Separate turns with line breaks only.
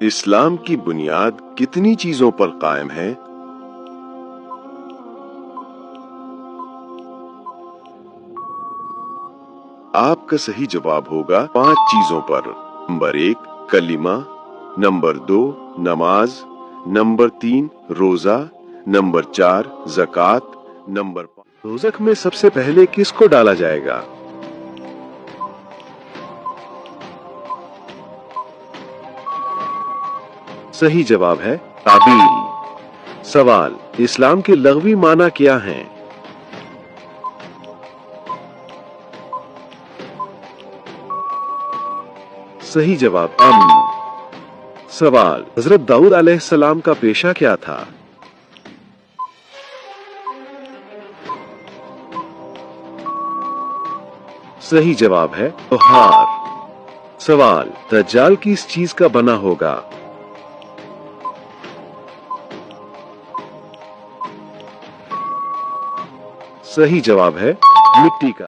इस्लाम की बुनियाद कितनी चीजों पर कायम है? आपका सही जवाब होगा 5 चीजों पर। नंबर 1 कलिमा, नंबर 2 नमाज, नंबर 3 रोजा, नंबर 4 ज़कात, नंबर 5 दोज़ख में सबसे पहले किसको डाला जाएगा? सही जवाब है काबिल। सवाल, इस्लाम के लग़वी माना क्या हैं? सही जवाब अमन। सवाल, हजरत दाऊद अलैहिस्सलाम का पेशा क्या था? सही जवाब है त्योहार। सवाल, दज्जाल किस चीज का बना होगा? सही जवाब है मिट्टी का।